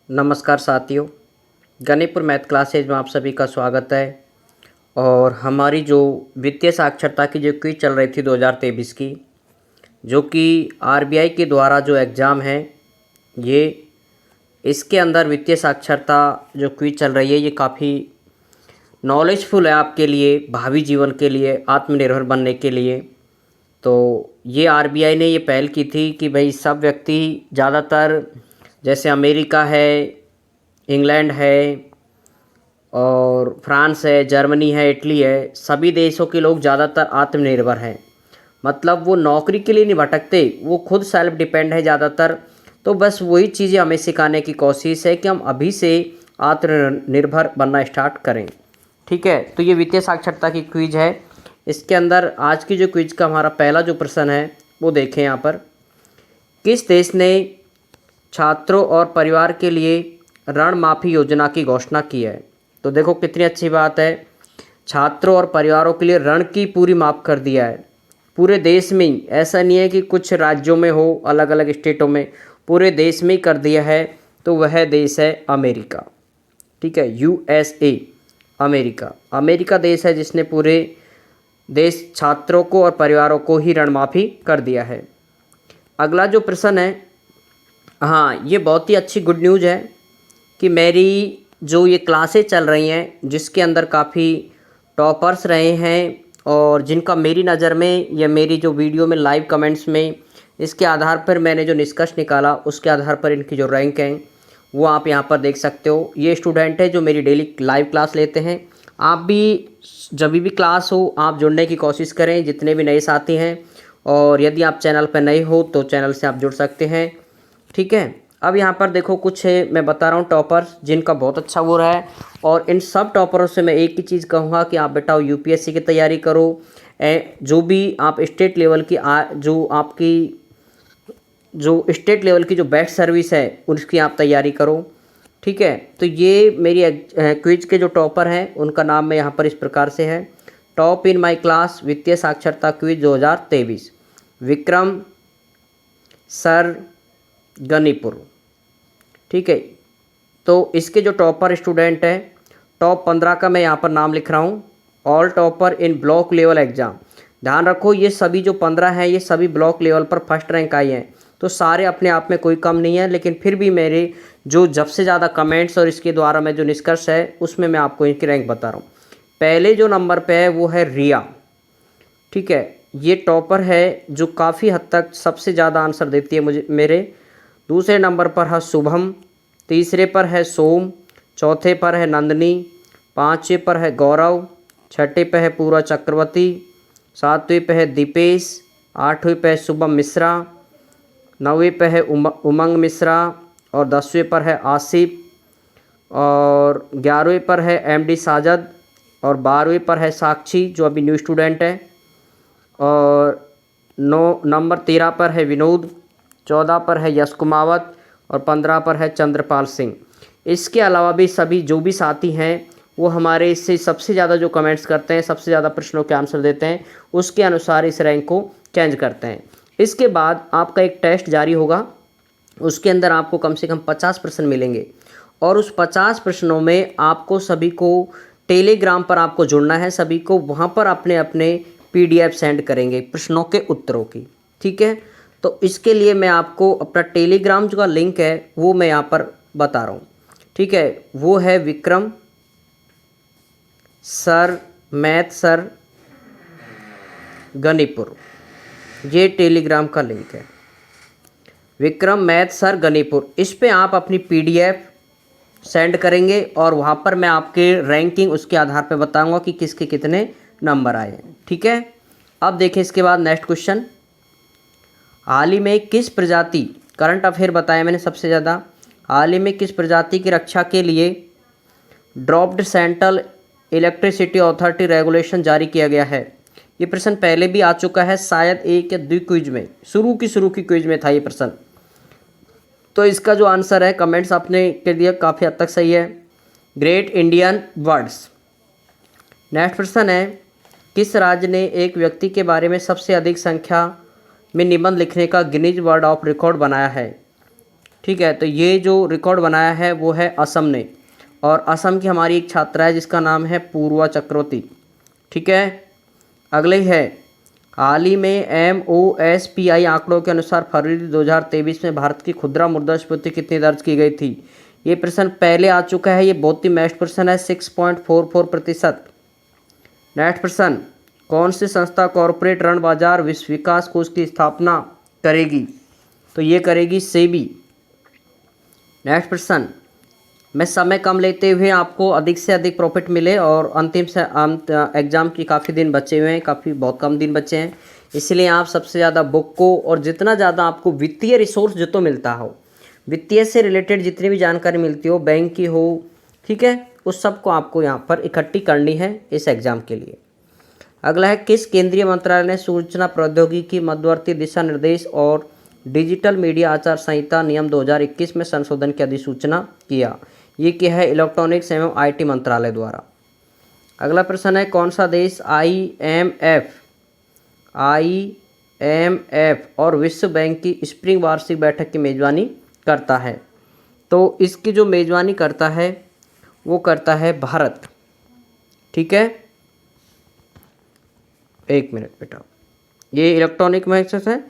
नमस्कार साथियों, गणितपुर math classes में आप सभी का स्वागत है। और हमारी जो वित्तीय साक्षरता की जो क्विज चल रही थी 2023 की, जो कि आरबीआई के द्वारा जो एग्ज़ाम है, ये इसके अंदर वित्तीय साक्षरता जो क्विज चल रही है ये काफ़ी नॉलेजफुल है आपके लिए, भावी जीवन के लिए, आत्मनिर्भर बनने के लिए। तो ये आरबीआई ने ये पहल की थी कि भाई सब व्यक्ति ज़्यादातर, जैसे अमेरिका है, इंग्लैंड है और फ्रांस है, जर्मनी है, इटली है, सभी देशों के लोग ज़्यादातर आत्मनिर्भर हैं। मतलब वो नौकरी के लिए नहीं भटकते, वो खुद सेल्फ डिपेंड है ज़्यादातर। तो बस वही चीज़ें हमें सिखाने की कोशिश है कि हम अभी से आत्मनिर्भर बनना स्टार्ट करें। ठीक है, तो ये वित्तीय साक्षरता की क्विज है। इसके अंदर आज की जो क्विज का हमारा पहला जो प्रश्न है वो देखें यहाँ पर। किस देश ने छात्रों और परिवार के लिए ऋण माफ़ी योजना की घोषणा की है? तो देखो कितनी अच्छी बात है, छात्रों और परिवारों के लिए ऋण की पूरी माफ़ कर दिया है पूरे देश में ही। ऐसा नहीं है कि कुछ राज्यों में हो, अलग अलग स्टेटों में, पूरे देश में ही कर दिया है। तो वह देश है अमेरिका। ठीक है, यूएसए, अमेरिका। अमेरिका देश है जिसने पूरे देश छात्रों को और परिवारों को ही ऋण माफ़ी कर दिया है। अगला जो प्रश्न है, हाँ ये बहुत ही अच्छी गुड न्यूज़ है कि मेरी जो ये क्लासेज चल रही हैं, जिसके अंदर काफ़ी टॉपर्स रहे हैं और जिनका मेरी नज़र में या मेरी जो वीडियो में लाइव कमेंट्स में, इसके आधार पर मैंने जो निष्कर्ष निकाला उसके आधार पर इनकी जो रैंक हैं वो आप यहाँ पर देख सकते हो। ये स्टूडेंट है जो मेरी डेली लाइव क्लास लेते हैं। आप भी जब भी क्लास हो आप जुड़ने की कोशिश करें, जितने भी नए साथी हैं। और यदि आप चैनल पर नए हो तो चैनल से आप जुड़ सकते हैं। ठीक है, अब यहाँ पर देखो कुछ है, मैं बता रहा हूँ टॉपर्स जिनका बहुत अच्छा वो रहा है। और इन सब टॉपरों से मैं एक ही चीज़ कहूँगा कि आप बेटा यूपीएससी की तैयारी करो। जो भी आप स्टेट लेवल की जो आपकी जो स्टेट लेवल की जो बेस्ट सर्विस है उसकी आप तैयारी करो। ठीक है, तो ये मेरी क्विज के जो टॉपर हैं उनका नाम मैं यहाँ पर इस प्रकार से है। टॉप इन माय क्लास वित्तीय साक्षरता क्विज 2023, विक्रम सर, गनीपुर। ठीक है, तो इसके जो टॉपर स्टूडेंट है, टॉप 15 का मैं यहाँ पर नाम लिख रहा हूँ। All topper in block level exam. ध्यान रखो ये सभी जो 15 हैं ये सभी ब्लॉक लेवल पर फर्स्ट रैंक आई हैं। तो सारे अपने आप में कोई कम नहीं है, लेकिन फिर भी मेरे जो जब से ज़्यादा कमेंट्स और इसके द्वारा मैं जो निष्कर्ष है उसमें मैं आपको इनकी रैंक बता रहा हूँ। पहले जो नंबर पे है वो है रिया। ठीक है, ये टॉपर है जो काफ़ी हद तक सबसे ज़्यादा आंसर देती है मुझे मेरे। दूसरे नंबर पर है शुभम, तीसरे पर है सोम, चौथे पर है नंदनी, पाँचवें पर है गौरव, छठे पे है पूरा चक्रवर्ती, सातवें पे है दीपेश, आठवें पे है शुभम मिश्रा, नौवें पे है उमंग मिश्रा और 10वें पर है आसिफ और 11वें पर है एमडी साजद और 12वें पर है साक्षी जो अभी न्यू स्टूडेंट है और नंबर 13 पर है विनोद, 14 पर है यश कुमावत और 15 पर है चंद्रपाल सिंह। इसके अलावा भी सभी जो भी साथी हैं वो हमारे इससे सबसे ज़्यादा जो कमेंट्स करते हैं, सबसे ज़्यादा प्रश्नों के आंसर देते हैं, उसके अनुसार इस रैंक को चेंज करते हैं। इसके बाद आपका एक टेस्ट जारी होगा, उसके अंदर आपको कम से कम 50 प्रश्न मिलेंगे और उस 50 प्रश्नों में आपको सभी को टेलीग्राम पर आपको जुड़ना है। सभी को वहाँ पर अपने अपने PDF सेंड करेंगे प्रश्नों के उत्तरों की। ठीक है, तो इसके लिए मैं आपको अपना टेलीग्राम जो का लिंक है वो मैं यहाँ पर बता रहा हूँ। ठीक है, वो है Vikram sir math sir Ganipur, ये टेलीग्राम का लिंक है, विक्रम मैथ सर गनीपुर। इस पे आप अपनी PDF सेंड करेंगे और वहाँ पर मैं आपके रैंकिंग उसके आधार पर बताऊँगा कि किसके कितने नंबर आए हैं। ठीक है, अब देखें इसके बाद नेक्स्ट क्वेश्चन। हाल ही में किस प्रजाति, करंट अफेयर बताया मैंने सबसे ज़्यादा, हाल ही में किस प्रजाति की रक्षा के लिए dropped central electricity authority regulation जारी किया गया है? ये प्रश्न पहले भी आ चुका है, शायद एक या दो क्विज में, शुरू की क्विज में था ये प्रश्न। तो इसका जो आंसर है कमेंट्स आपने कर दिया, काफ़ी हद तक सही है, ग्रेट इंडियन वर्ड्स। नेक्स्ट प्रश्न है, किस राज्य ने एक व्यक्ति के बारे में सबसे अधिक संख्या में निबंध लिखने का गिनीज वर्ल्ड ऑफ रिकॉर्ड बनाया है? ठीक है, तो ये जो रिकॉर्ड बनाया है वो है असम ने, और असम की हमारी एक छात्रा है जिसका नाम है पूर्वा चक्रवर्ती। ठीक है, अगले है हाल ही में MOSPI आंकड़ों के अनुसार फरवरी 2023 में भारत की खुदरा मुद्रास्फीति कितनी दर्ज की गई थी। ये प्रश्न पहले आ चुका है, ये बहुत ही बेस्ट प्रश्न है, 6.44%। नेक्स्ट प्रश्न, कौन सी संस्था कॉरपोरेट ऋण बाजार विश्व विकास कोष की स्थापना करेगी। तो ये करेगी सेबी। नेक्स्ट प्रश्न, मैं समय कम लेते हुए आपको अधिक से अधिक प्रॉफिट मिले और अंतिम से अंत एग्ज़ाम की काफ़ी दिन बचे हुए हैं, बहुत कम दिन बचे हैं, इसलिए आप सबसे ज़्यादा बुक को और जितना ज़्यादा आपको वित्तीय रिसोर्स जो तो मिलता हो, वित्तीय से रिलेटेड जितनी भी जानकारी मिलती हो, बैंक की हो, ठीक है, उस सब को आपको यहाँ पर इकट्ठी करनी है इस एग्ज़ाम के लिए। अगला है, किस केंद्रीय मंत्रालय ने सूचना प्रौद्योगिकी मध्यवर्ती दिशा निर्देश और डिजिटल मीडिया आचार संहिता नियम 2021 में संशोधन की अधिसूचना किया। ये क्या है, इलेक्ट्रॉनिक्स एवं IT मंत्रालय द्वारा। अगला प्रश्न है, कौन सा देश IMF और विश्व बैंक की स्प्रिंग वार्षिक बैठक की मेज़बानी करता है। तो इसकी जो मेज़बानी करता है वो करता है भारत। ठीक है, एक मिनट बेटा, ये इलेक्ट्रॉनिक मैसेज है,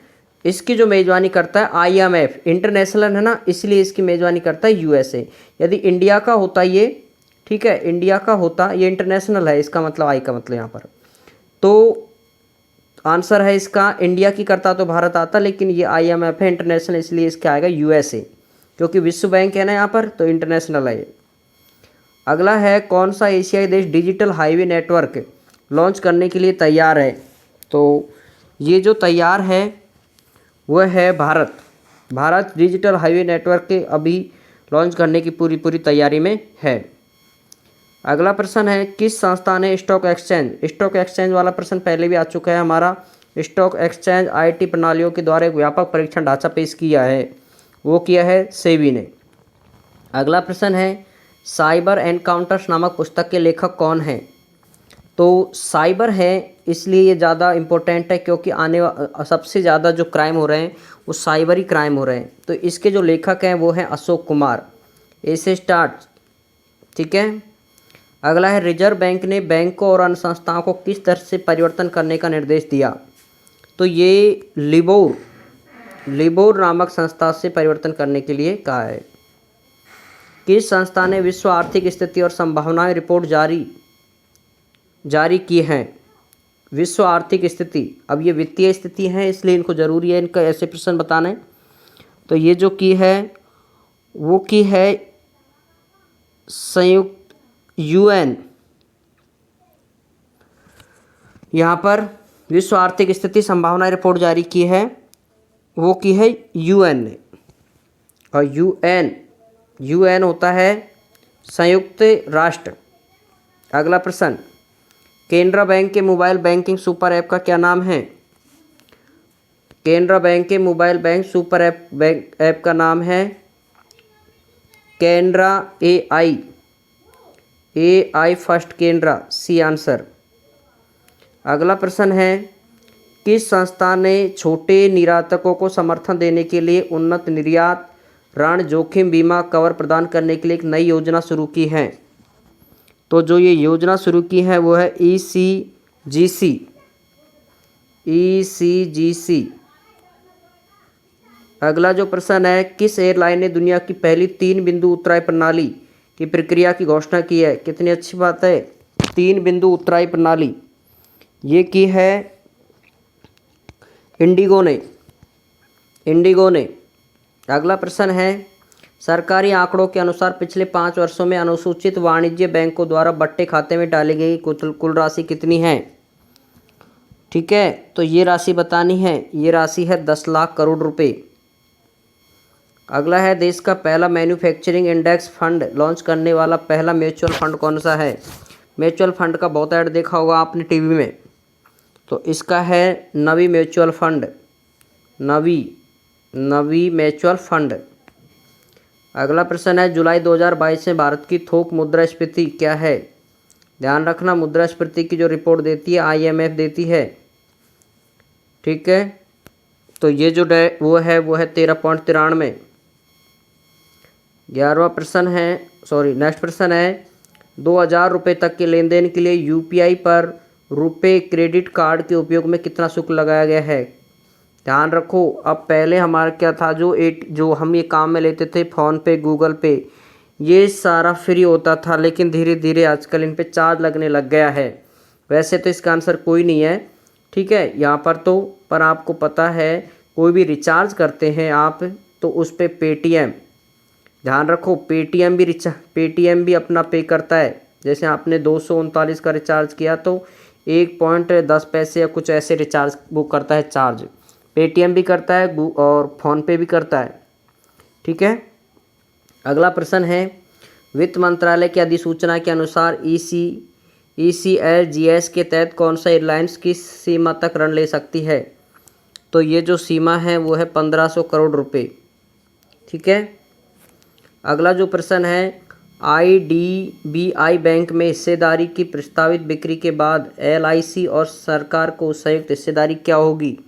इसकी जो मेज़बानी करता है IMF, इंटरनेशनल है ना, इसलिए इसकी मेज़बानी करता है USA। यदि इंडिया का होता ये, ठीक है, इंडिया का होता, ये इंटरनेशनल है, इसका मतलब आई का मतलब यहाँ पर, तो आंसर है इसका इंडिया की करता तो भारत आता, लेकिन ये IMF है इंटरनेशनल, इसलिए इसका आएगा USA, क्योंकि विश्व बैंक है ना यहाँ पर, तो इंटरनेशनल है ये। अगला है, कौन सा एशियाई देश डिजिटल हाईवे नेटवर्क लॉन्च करने के लिए तैयार है। तो ये जो तैयार है वह है Bharat. Bharat digital highway network के अभी लॉन्च करने की पूरी तैयारी में है। अगला प्रश्न है, किस संस्था ने स्टॉक एक्सचेंज वाला प्रश्न पहले भी आ चुका है हमारा, स्टॉक एक्सचेंज IT प्रणालियों के द्वारा एक व्यापक परीक्षण ढांचा पेश किया है, वो किया है सेबी ने। अगला प्रश्न है, साइबर एनकाउंटर्स नामक पुस्तक के लेखक कौन हैं। तो साइबर है इसलिए ये ज़्यादा इम्पोर्टेंट है, क्योंकि सबसे ज़्यादा जो क्राइम हो रहे हैं वो साइबरी क्राइम हो रहे हैं। तो इसके जो लेखक हैं वो हैं अशोक कुमार। ऐसे स्टार्ट। ठीक है, अगला है, रिजर्व बैंक ने बैंकों और अन्य संस्थाओं को किस तरह से परिवर्तन करने का निर्देश दिया। तो ये लिबोर नामक संस्था से परिवर्तन करने के लिए कहा है। किस संस्था ने विश्व आर्थिक स्थिति और संभावनाएं रिपोर्ट जारी की हैं। विश्व आर्थिक स्थिति, अब ये वित्तीय स्थिति है इसलिए इनको ज़रूरी है इनका ऐसे प्रश्न बताने। तो ये जो की है वो की है संयुक्त UN, यहाँ पर विश्व आर्थिक स्थिति संभावना रिपोर्ट जारी की है, वो की है UN ने। और UN होता है संयुक्त राष्ट्र। अगला प्रश्न, केनरा बैंक के मोबाइल बैंकिंग सुपर ऐप का क्या नाम है। केनरा बैंक के मोबाइल बैंक सुपर ऐप का नाम है Canara AI first Canara, C answer. अगला प्रश्न है, किस संस्था ने छोटे निर्यातकों को समर्थन देने के लिए उन्नत निर्यात ऋण जोखिम बीमा कवर प्रदान करने के लिए एक नई योजना शुरू की है। तो जो ये योजना शुरू की है वो है ECGC। अगला जो प्रश्न है, किस एयरलाइन ने दुनिया की पहली 3 बिंदु उतराई प्रणाली की प्रक्रिया की घोषणा की है। कितनी अच्छी बात है, 3 बिंदु उतराई प्रणाली ये की है इंडिगो ने। अगला प्रश्न है, सरकारी आंकड़ों के अनुसार पिछले 5 वर्षों में अनुसूचित वाणिज्य बैंकों द्वारा बट्टे खाते में डाली गई कुल राशि कितनी है। ठीक है, तो ये राशि बतानी है, ये राशि है 10 लाख करोड़ रुपए। अगला है, देश का पहला मैन्युफैक्चरिंग इंडेक्स फंड लॉन्च करने वाला पहला म्यूचुअल फंड कौन सा है। म्यूचुअल फंड का बहुत ऐड देखा होगा आपने टीवी में, तो इसका है नवी म्यूचुअल फंड। अगला प्रश्न है, जुलाई 2022 में भारत की थोक मुद्रास्फीति क्या है। ध्यान रखना, मुद्रास्फीति की जो रिपोर्ट देती है IMF देती है। ठीक है, तो ये जो वो है 13.93। 11वां प्रश्न है, नेक्स्ट प्रश्न है, 2000 रुपये तक के लेन देन के लिए यूपीआई पर रुपए क्रेडिट कार्ड के उपयोग में कितना शुल्क लगाया गया है। ध्यान रखो, अब पहले हमारा क्या था, जो हम ये काम में लेते थे फ़ोन पे, गूगल पे, ये सारा फ्री होता था, लेकिन धीरे धीरे आजकल इन पे चार्ज लगने लग गया है। वैसे तो इसका आंसर कोई नहीं है, ठीक है, यहाँ पर तो, पर आपको पता है कोई भी रिचार्ज करते हैं आप तो उस पर पेटीएम, ध्यान रखो, पेटीएम भी अपना पे करता है। जैसे आपने 239 का रिचार्ज किया तो 1.10 पैसे या कुछ ऐसे रिचार्ज वो करता है चार्ज, पेटीएम भी करता है और फ़ोनपे भी करता है, ठीक है। अगला प्रश्न है, वित्त मंत्रालय की अधिसूचना के अनुसार ECLGS के तहत कौन सा एयरलाइंस किस सीमा तक ऋण ले सकती है। तो ये जो सीमा है वो है 1500 करोड़ रुपए, ठीक है। अगला जो प्रश्न है, IDBI बैंक में हिस्सेदारी की प्रस्तावित बिक्री के बाद LIC और सरकार को संयुक्त हिस्सेदारी क्या होगी।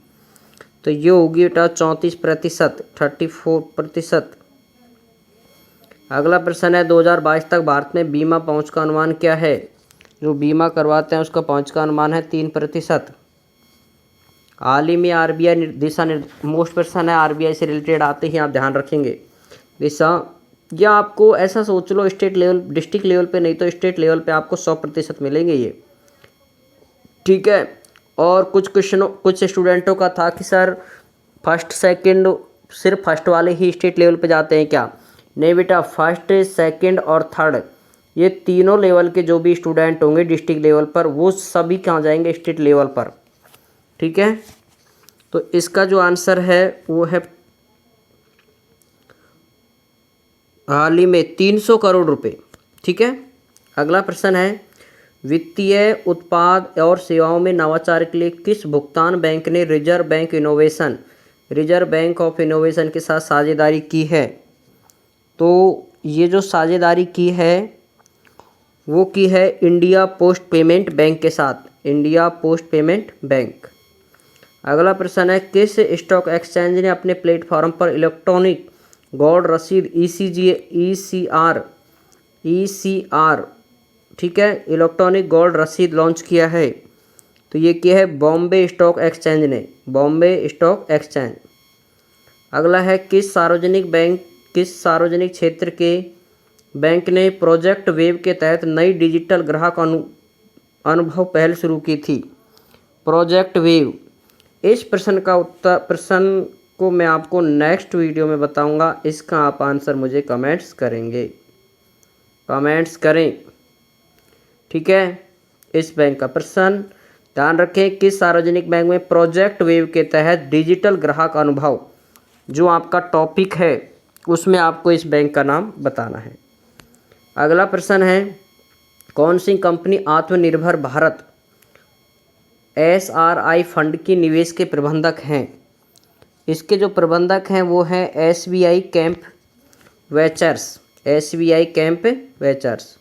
तो ये होगी बेटा 34%, 34%। अगला प्रश्न है, 2022 तक भारत में बीमा पहुंच का अनुमान क्या है। जो बीमा करवाते हैं उसका पहुंच का अनुमान है 3%। हाल ही में RBI मोस्ट प्रश्न है RBI से रिलेटेड आते ही आप ध्यान रखेंगे दिशा, या आपको ऐसा सोच लो, स्टेट लेवल, डिस्ट्रिक्ट लेवल पे नहीं तो स्टेट लेवल पे आपको 100% मिलेंगे ये, ठीक है। और कुछ स्टूडेंटों का था कि सर फर्स्ट सेकंड सिर्फ फर्स्ट वाले ही स्टेट लेवल पे जाते हैं क्या। नहीं बेटा, फर्स्ट, सेकंड और थर्ड, ये तीनों लेवल के जो भी स्टूडेंट होंगे डिस्ट्रिक्ट लेवल पर, वो सभी कहाँ जाएंगे, स्टेट लेवल पर, ठीक है। तो इसका जो आंसर है वो है हाल ही में 300 करोड़ रुपए, ठीक है। अगला प्रश्न है, वित्तीय उत्पाद और सेवाओं में नवाचार के लिए किस भुगतान बैंक ने रिजर्व बैंक ऑफ इनोवेशन के साथ साझेदारी की है। तो ये जो साझेदारी की है वो की है इंडिया पोस्ट पेमेंट बैंक के साथ, इंडिया पोस्ट पेमेंट बैंक। अगला प्रश्न है, किस स्टॉक एक्सचेंज ने अपने प्लेटफॉर्म पर इलेक्ट्रॉनिक गोल्ड रसीद ECR, ठीक है, इलेक्ट्रॉनिक गोल्ड रसीद लॉन्च किया है। तो ये किया है बॉम्बे स्टॉक एक्सचेंज ने, बॉम्बे स्टॉक एक्सचेंज। अगला है, किस सार्वजनिक क्षेत्र के बैंक ने प्रोजेक्ट वेव के तहत नई डिजिटल ग्राहक अनुभव पहल शुरू की थी। प्रोजेक्ट वेव, इस प्रश्न को मैं आपको नेक्स्ट वीडियो में बताऊंगा, इसका आप आंसर मुझे कमेंट्स करें, ठीक है। इस बैंक का प्रश्न ध्यान रखें, किस सार्वजनिक बैंक में प्रोजेक्ट वेव के तहत डिजिटल ग्राहक अनुभव, जो आपका टॉपिक है उसमें आपको इस बैंक का नाम बताना है। अगला प्रश्न है, कौन सी कंपनी आत्मनिर्भर भारत SRI फंड की निवेश के प्रबंधक हैं। इसके जो प्रबंधक हैं वो हैं SBI कैंप वेंचर्स।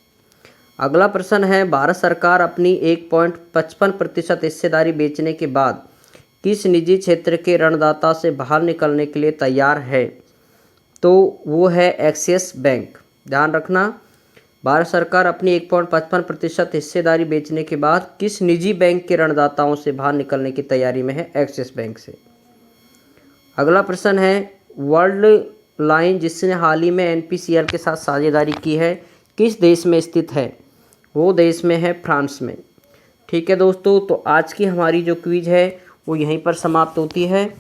अगला प्रश्न है, भारत सरकार अपनी 1.55% हिस्सेदारी बेचने के बाद किस निजी क्षेत्र के ऋणदाता से बाहर निकलने के लिए तैयार है। तो वो है एक्सिस बैंक। ध्यान रखना, भारत सरकार अपनी 1.55% हिस्सेदारी बेचने के बाद किस निजी बैंक के ऋणदाताओं से बाहर निकलने की तैयारी में है, एक्सिस बैंक से। अगला प्रश्न है, वर्ल्ड लाइन जिसने हाल ही में NPCL के साथ साझेदारी की है किस देश में स्थित है। वो देश में है फ्रांस में, ठीक है दोस्तों। तो आज की हमारी जो क्विज है वो यहीं पर समाप्त होती है,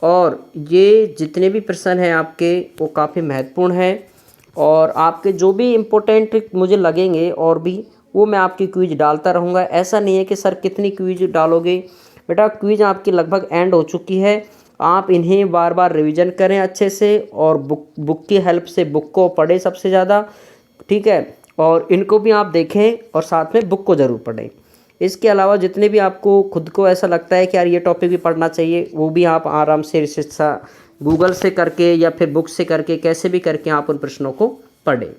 और ये जितने भी प्रश्न हैं आपके वो काफ़ी महत्वपूर्ण हैं, और आपके जो भी इम्पोर्टेंट मुझे लगेंगे और भी, वो मैं आपकी क्विज डालता रहूँगा। ऐसा नहीं है कि सर कितनी क्विज डालोगे, बेटा क्विज आपकी लगभग एंड हो चुकी है, आप इन्हें बार बार रिवीजन करें अच्छे से, और बुक की हेल्प से बुक को पढ़ें सबसे ज़्यादा, ठीक है, और इनको भी आप देखें और साथ में बुक को ज़रूर पढ़ें। इसके अलावा जितने भी आपको खुद को ऐसा लगता है कि यार ये टॉपिक भी पढ़ना चाहिए, वो भी आप आराम से रिसर्च गूगल से करके या फिर बुक से करके, कैसे भी करके आप उन प्रश्नों को पढ़ें,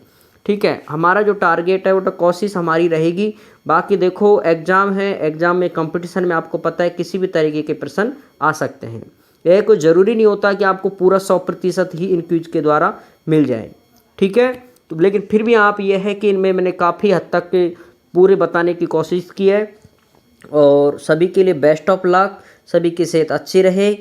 ठीक है। हमारा जो टारगेट है वो तो कोशिश हमारी रहेगी। बाकी देखो एग्ज़ाम है, एग्ज़ाम में कंपटीशन में आपको पता है किसी भी तरीके के प्रश्न आ सकते हैं। यह कोई ज़रूरी नहीं होता कि आपको पूरा 100% ही इन क्विज के द्वारा मिल जाए, ठीक है। तो लेकिन फिर भी आप ये है कि इनमें मैंने काफ़ी हद तक पूरे बताने की कोशिश की है, और सभी के लिए बेस्ट ऑफ लक, सभी की सेहत अच्छी रहे,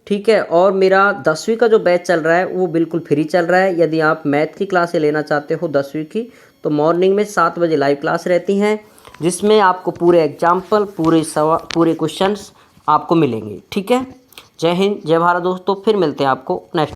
ठीक है। और मेरा 10वीं का जो बैच चल रहा है वो बिल्कुल फ्री चल रहा है। यदि आप मैथ की क्लासें लेना चाहते हो 10वीं की, तो मॉर्निंग में 7 बजे लाइव क्लास रहती हैं, जिसमें आपको पूरे एग्जाम्पल, पूरे क्वेश्चंस आपको मिलेंगे, ठीक है। जय हिंद, जय भारत दोस्तों, फिर मिलते हैं आपको नेक्स्ट।